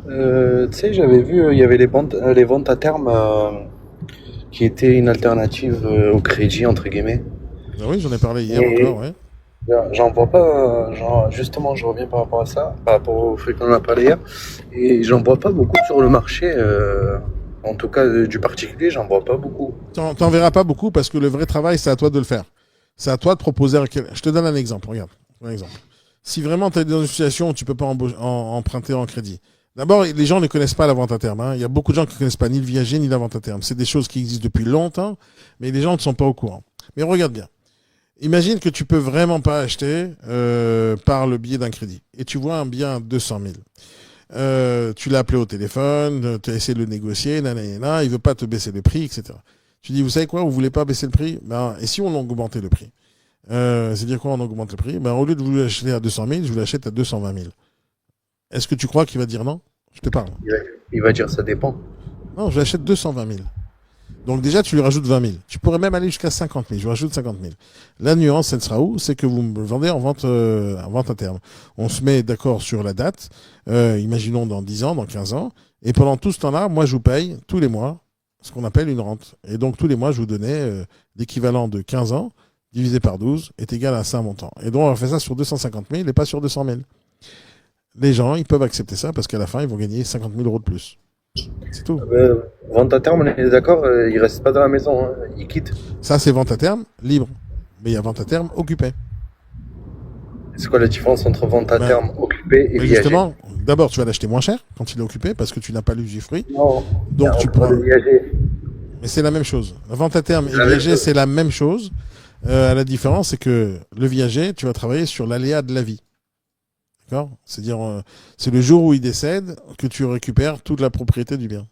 Tu sais, j'avais vu, il y avait les ventes à terme qui étaient une alternative au crédit, entre guillemets. Ah oui, j'en ai parlé hier encore, Et ouais. j'en vois pas, justement, je reviens par rapport à ça, par rapport au fait qu'on en a parlé hier, et j'en vois pas beaucoup sur le marché, en tout cas du particulier, j'en vois pas beaucoup. T'en verras pas beaucoup parce que le vrai travail, c'est à toi de le faire. C'est à toi de proposer. Je te donne un exemple, regarde. Un exemple. Si vraiment tu es dans une situation où tu peux pas emprunter en crédit, d'abord, les gens ne connaissent pas la vente à terme, hein. Il y a beaucoup de gens qui ne connaissent pas ni le viager ni la vente à terme. C'est des choses qui existent depuis longtemps, mais les gens ne sont pas au courant. Mais regarde bien. Imagine que tu peux vraiment pas acheter par le biais d'un crédit et tu vois un bien à 200 000. Tu l'as appelé au téléphone, tu as essayé de le négocier, nanana, il veut pas te baisser le prix, etc. Tu dis, vous savez quoi, vous voulez pas baisser le prix? Ben, et si on augmentait le prix? C'est-à-dire quoi, on augmente le prix? Ben, au lieu de vous l'acheter à 200 000, je vous l'achète à 220 000. Est-ce que tu crois qu'il va dire non? Je te parle. Il va, il va dire ça dépend. Non, je l'achète 220 000. Donc déjà, tu lui rajoutes 20 000. Tu pourrais même aller jusqu'à 50 000. Je rajoute 50 000. La nuance, elle sera où? C'est que vous me le vendez en vente à terme. On se met d'accord sur la date, imaginons dans 10 ans, dans 15 ans, et pendant tout ce temps-là, moi, je vous paye tous les mois ce qu'on appelle une rente. Et donc, tous les mois, je vous donnais l'équivalent de 15 ans divisé par 12 est égal à ça montant. Et donc, on fait ça sur 250 000 et pas sur 200 000. Les gens, ils peuvent accepter ça parce qu'à la fin, ils vont gagner 50 000 euros de plus. C'est tout. Vente à terme, on est d'accord, il reste pas dans la maison, hein, il quitte. Ça, c'est vente à terme libre. Mais il y a vente à terme occupée. C'est quoi la différence entre vente à Ben, terme occupé et mais viager? justement, d'abord, tu vas l'acheter moins cher quand il est occupé parce que tu n'as pas l'usufruit. Non, Donc, tu entre le pourras. viager. Mais c'est la même chose. La vente à terme C'est et le la même viager, chose. c'est la même chose. La différence, c'est que le viager, tu vas travailler sur l'aléa de la vie. D'accord? C'est-à-dire, c'est le jour où il décède que tu récupères toute la propriété du bien.